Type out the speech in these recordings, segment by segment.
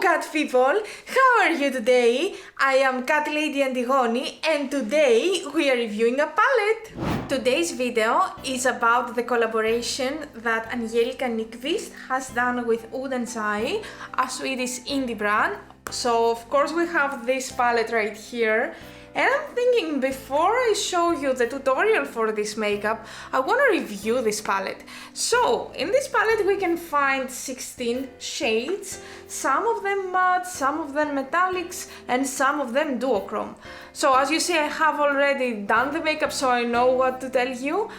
cat people, how are you today? I am Catlady Antigoni and today we are reviewing a palette. Today's video is about the collaboration that Angelica Nyqvist has done with Odens Eye, a Swedish indie brand. So of course we have this palette right here. And I'm thinking, before I show you the tutorial for this makeup, I want to review this palette. So, in this palette we can find 16 shades, some of them matte, some of them metallics, and some of them duochrome. So, as you see, I have already done the makeup, so I know what to tell you.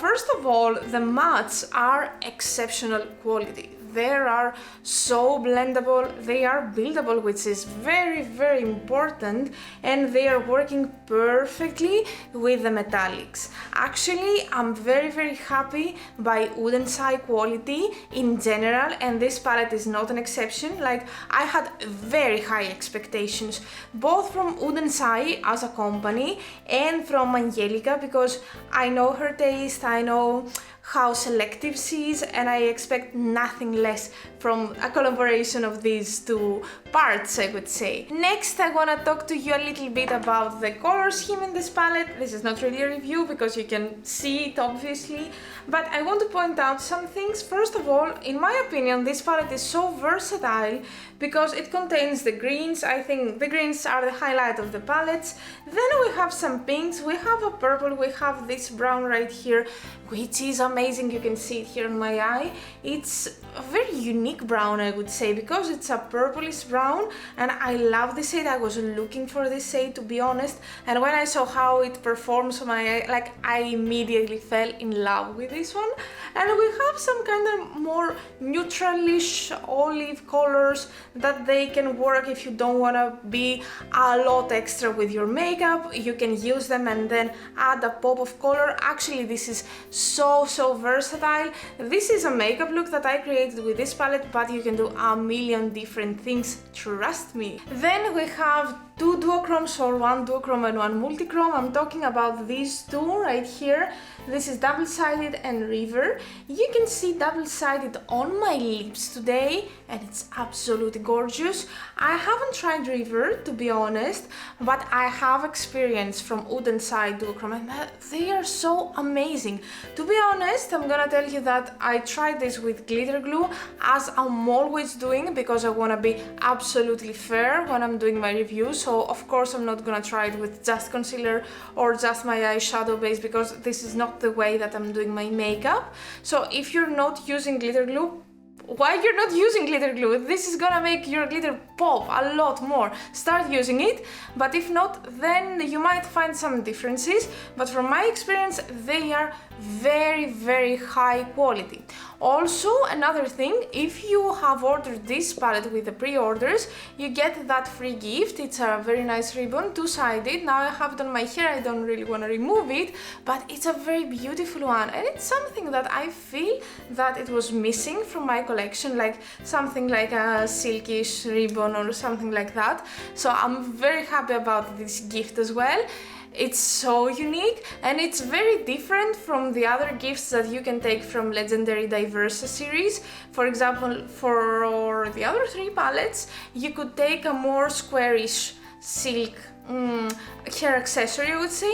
First of all, the mattes are exceptional quality. They are so blendable, they are buildable, which is very important, and they are working perfectly with the metallics. Actually, I'm very happy by Odens Eye quality in general, and this palette is not an exception. Like, I had very high expectations, both from Odens Eye as a company and from Angelica, because I know her taste, I know how selective she is, and I expect nothing less from a collaboration of these two parts, I would say. Next, I want to talk to you a little bit about the color scheme in this palette. This is not really a review because you can see it obviously, but I want to point out some things. First of all, in my opinion, this palette is so versatile because it contains the greens. I think the greens are the highlight of the palettes. Then we have some pinks, we have a purple, we have this brown right here, which is amazing. You can see it here on my eye. It's a very unique brown, I would say, because it's a purplish brown, and I love this shade. I was looking for this shade, to be honest, and when I saw how it performs on my eye, like, I immediately fell in love with this one. And we have some kind of more neutralish olive colors that they can work if you don't want to be a lot extra with your makeup. You can use them and then add a pop of color. Actually, this is so versatile. This is a makeup look that I created with this palette, but you can do a million different things, trust me. Then we have two duochromes, or one duochrome and one multichrome. I'm talking about these two right here. This is double-sided and River. You can see double-sided on my lips today, and it's absolutely gorgeous. I haven't tried River, to be honest, but I have experience from Odens Eye duochrome, and they are so amazing. To be honest, I'm gonna tell you that I tried this with glitter glue, as I'm always doing, because I wanna be absolutely fair when I'm doing my reviews. So of course I'm not gonna try it with just concealer or just my eyeshadow base, because this is not the way that I'm doing my makeup. So if you're not using glitter glue, why you're not using glitter glue? This is gonna make your glitter pop a lot more. Start using it, but if not, then you might find some differences. But from my experience, they are very high quality. Also, another thing, if you have ordered this palette with the pre-orders, you get that free gift. It's a very nice ribbon, two-sided. Now I have it on my hair, I don't really want to remove it, but it's a very beautiful one, and it's something that I feel that it was missing from my collection, like something like a silkish ribbon or something like that. So I'm very happy about this gift as well. It's so unique, and it's very different from the other gifts that you can take from Legendary Diversa series. For example, for the other three palettes, you could take a more squarish silk hair accessory, I would say.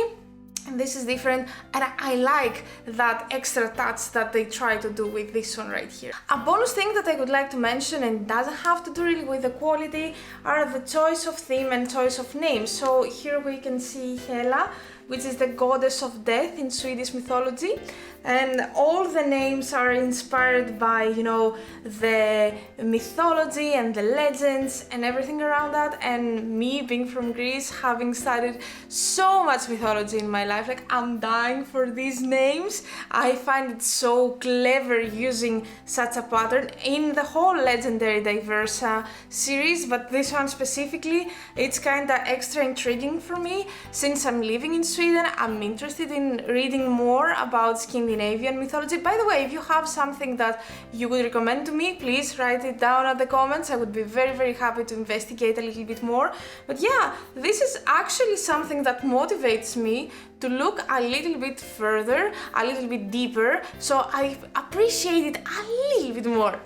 And this is different, and I like that extra touch that they try to do with this one right here. A bonus thing that I would like to mention, and doesn't have to do really with the quality, are the choice of theme and choice of names. So here we can see Hela, which is the goddess of death in Swedish mythology, and all the names are inspired by, you know, the mythology and the legends and everything around that. And me, being from Greece, having studied so much mythology in my life, like, I'm dying for these names. I find it so clever using such a pattern in the whole Legendary Diversa series, but this one specifically, it's kinda extra intriguing for me. Since I'm living in Sweden, I'm interested in reading more about Scandinavian mythology. By the way, if you have something that you would recommend to me, please write it down at the comments. I would be very happy to investigate a little bit more. But yeah, this is actually something that motivates me to look a little bit further, a little bit deeper, so I appreciate it a little bit more.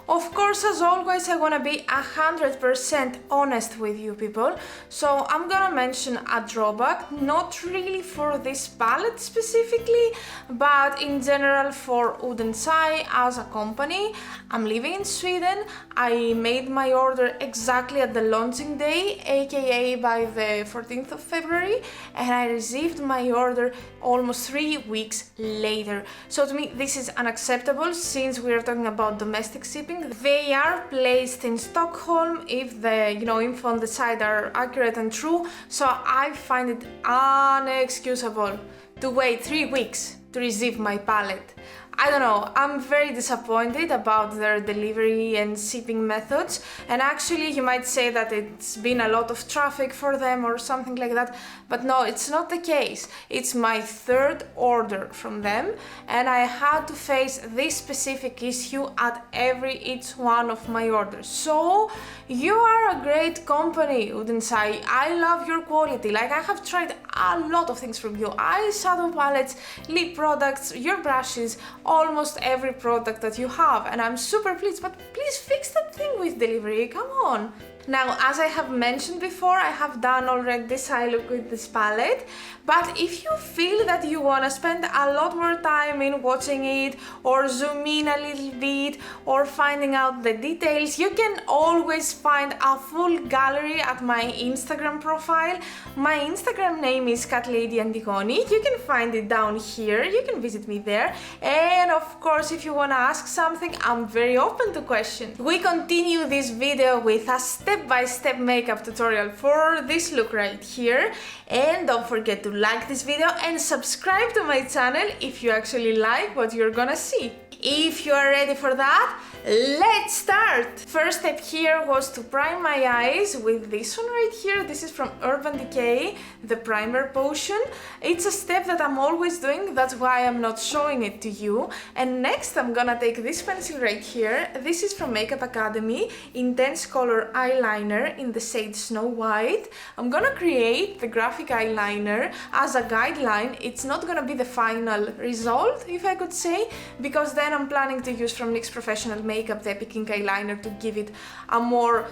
Of course, as always, I wanna be 100% honest with you people, so I'm gonna mention a drawback, not really for this palette specifically, but in general for Odens Eye as a company. I'm living in Sweden. I made my order exactly at the launching day, aka by the 14th of February, and I received my order almost 3 weeks later. So to me, this is unacceptable since we are talking about domestic shipping. They are placed in Stockholm if the info on the site are accurate and true, so I find it unexcusable to wait 3 weeks to receive my palette. I don't know, I'm very disappointed about their delivery and shipping methods, and actually you might say that it's been a lot of traffic for them or something like that, but no, it's not the case. It's my third order from them and I had to face this specific issue at each one of my orders. So you are a great company, Odens Eye. I love your quality. Like, I have tried a lot of things from you. Eyeshadow palettes, lip products, your brushes, almost every product that you have, and I'm super pleased, but please fix that thing with delivery, come on. Now, as I have mentioned before, I have done already this eye look with this palette, but if you feel that you want to spend a lot more time in watching it or zoom in a little bit or finding out the details, you can always find a full gallery at my Instagram profile. My Instagram name is Catlady Antigoni. You can find it down here, you can visit me there, and of course if you want to ask something, I'm very open to questions. We continue this video with a step-by-step makeup tutorial for this look right here, and don't forget to like this video and subscribe to my channel if you actually like what you're gonna see. If you are ready for that, let's start! First step here was to prime my eyes with this one right here. This is from Urban Decay, the primer potion. It's a step that I'm always doing, that's why I'm not showing it to you. And next I'm gonna take this pencil right here. This is from Makeup Academy, Intense Color Eyeliner in the shade Snow White. I'm gonna create the graphic eyeliner as a guideline. It's not gonna be the final result, if I could say, because then I'm planning to use from NYX Professional Makeup the Epic Ink eyeliner to give it a more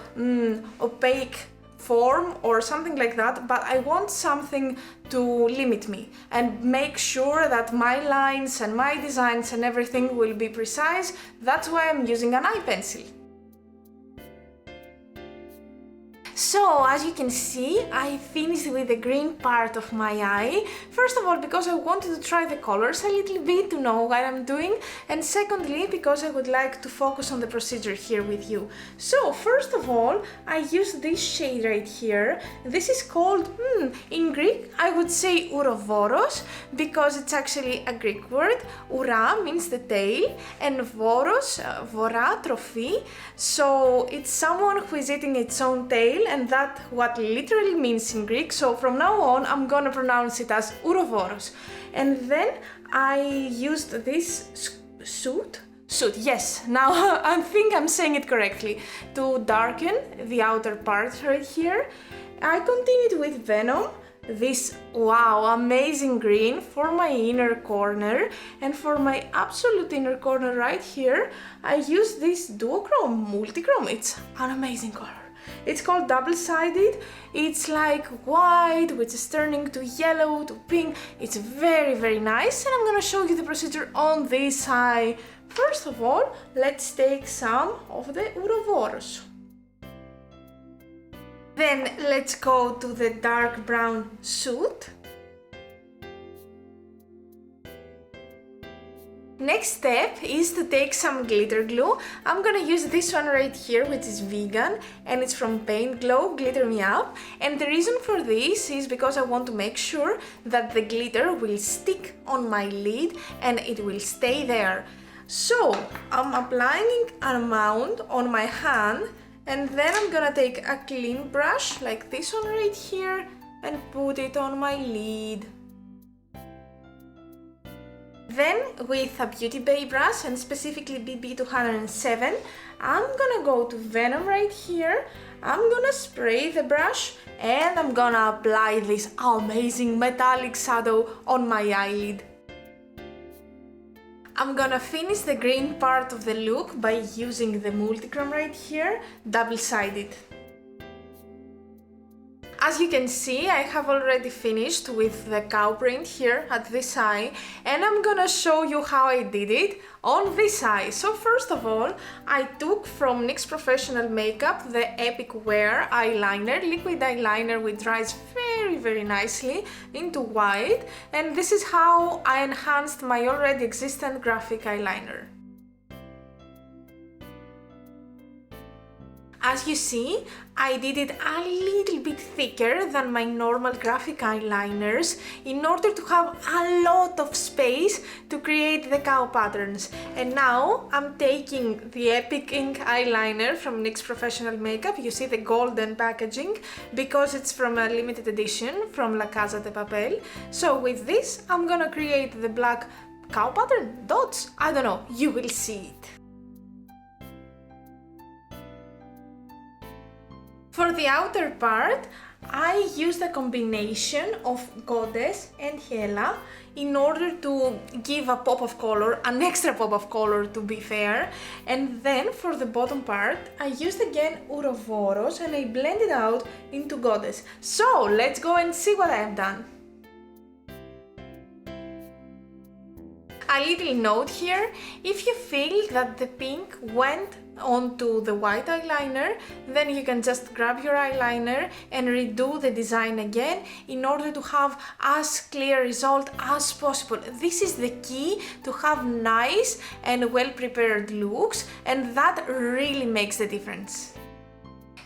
opaque form or something like that, but I want something to limit me and make sure that my lines and my designs and everything will be precise. That's why I'm using an eye pencil. So, as you can see, I finished with the green part of my eye. First of all, because I wanted to try the colors a little bit to know what I'm doing, and secondly, because I would like to focus on the procedure here with you. So, first of all, I use this shade right here. This is called, in Greek, I would say Ourovoros, because it's actually a Greek word. Oura means the tail, and voros, vora, trophy. So, it's someone who is eating its own tail, and that's what literally means in Greek, so from now on I'm gonna pronounce it as Ourovoros. And then I used this suit, yes, now I think I'm saying it correctly, to darken the outer part right here. I continued with Venom, this amazing green for my inner corner, and for my absolute inner corner right here I use this duochrome, multichrome. It's an amazing color. It's called double-sided. It's like white, which is turning to yellow, to pink. It's very, very nice, and I'm gonna show you the procedure on this eye. First of all, let's take some of the Ourovoros. Then let's go to the dark brown suit. Next step is to take some glitter glue. I'm gonna use this one right here, which is vegan, and it's from Paint Glow, Glitter Me Up. And the reason for this is because I want to make sure that the glitter will stick on my lid and it will stay there. So I'm applying an amount on my hand, and then I'm gonna take a clean brush like this one right here and put it on my lid. Then with a Beauty Bay brush, and specifically BB207, I'm gonna go to Venom right here. I'm gonna spray the brush and I'm gonna apply this amazing metallic shadow on my eyelid. I'm gonna finish the green part of the look by using the multichrome right here, double-sided. As you can see, I have already finished with the cow print here at this eye, and I'm gonna show you how I did it on this eye. So first of all, I took from NYX Professional Makeup the Epic Wear eyeliner, liquid eyeliner which dries very nicely into white, and this is how I enhanced my already existent graphic eyeliner. As you see, I did it a little bit thicker than my normal graphic eyeliners in order to have a lot of space to create the cow patterns. And now I'm taking the Epic Ink eyeliner from NYX Professional Makeup. You see the golden packaging because it's from a limited edition from La Casa de Papel. So with this, I'm gonna create the black cow pattern dots. I don't know, you will see it. For the outer part, I used a combination of Goddess and Hela in order to give a pop of color, an extra pop of color to be fair. And then for the bottom part, I used again Ouroboros and I blended out into Goddess. So let's go and see what I have done. A little note here, if you feel that the pink went onto the white eyeliner, then you can just grab your eyeliner and redo the design again in order to have as clear result as possible. This is the key to have nice and well prepared looks, and that really makes the difference.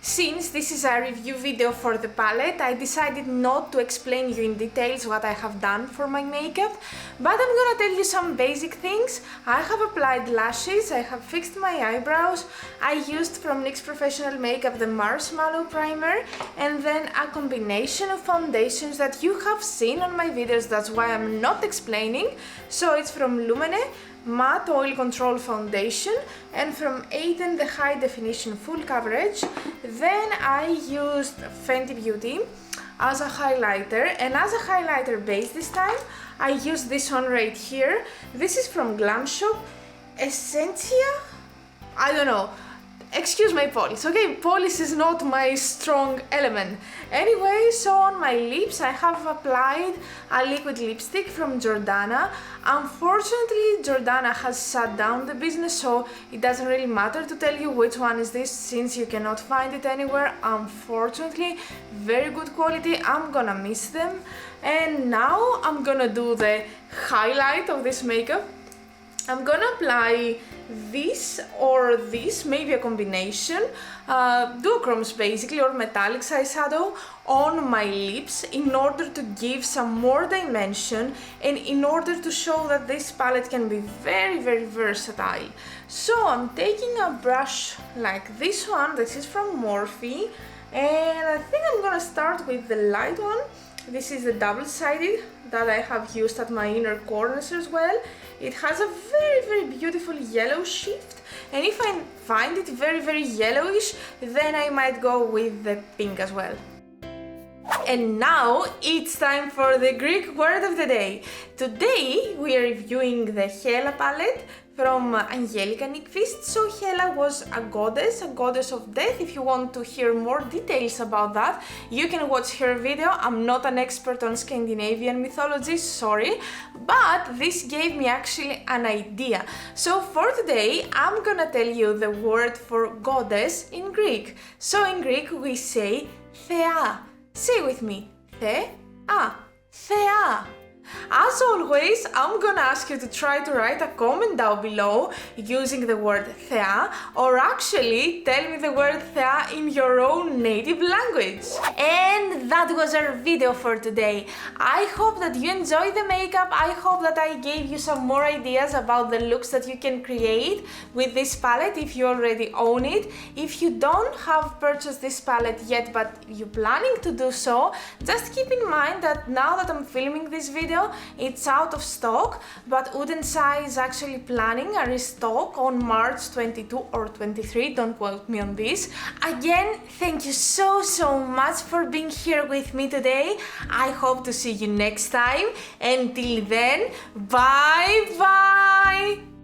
Since this is a review video for the palette, I decided not to explain you in details what I have done for my makeup, but I'm gonna tell you some basic things. I have applied lashes, I have fixed my eyebrows, I used from NYX Professional Makeup the Marshmallow Primer, and then a combination of foundations that you have seen on my videos, that's why I'm not explaining. So it's from Lumene Matte Oil Control Foundation and from Aden the High Definition Full Coverage. Then I used Fenty Beauty as a highlighter, and as a highlighter base this time I used this one right here. This is from Glam Shop, Essentia? I don't know. Excuse my polish, okay? Polish is not my strong element. Anyway, so on my lips I have applied a liquid lipstick from Jordana. Unfortunately, Jordana has shut down the business, so it doesn't really matter to tell you which one is this since you cannot find it anywhere. Unfortunately, very good quality, I'm gonna miss them. And now I'm gonna do the highlight of this makeup. I'm gonna apply this or this, maybe a combination, duochromes basically, or metallics eyeshadow on my lips in order to give some more dimension and in order to show that this palette can be very versatile. So I'm taking a brush like this one, this is from Morphe, and I think I'm gonna start with the light one. This is the double-sided that I have used at my inner corners as well. It has a very beautiful yellow shift, and if I find it very yellowish, then I might go with the pink as well. And now it's time for the Greek word of the day. Today we are reviewing the Hela palette from Angelica Nyqvist. So Hela was a goddess of death. If you want to hear more details about that, you can watch her video. I'm not an expert on Scandinavian mythology, sorry, but this gave me actually an idea. So for today, I'm gonna tell you the word for goddess in Greek. So in Greek we say Thea. Say with me, Thea, Thea. As always, I'm gonna ask you to try to write a comment down below using the word Thea, or actually tell me the word Thea in your own native language. And that was our video for today. I hope that you enjoyed the makeup. I hope that I gave you some more ideas about the looks that you can create with this palette if you already own it. If you don't have purchased this palette yet but you're planning to do so, just keep in mind that now that I'm filming this video, video, it's out of stock, but Odens Eye is actually planning a restock on March 22 or 23, don't quote me on this. Again, thank you so much for being here with me today. I hope to see you next time. Until then, bye bye!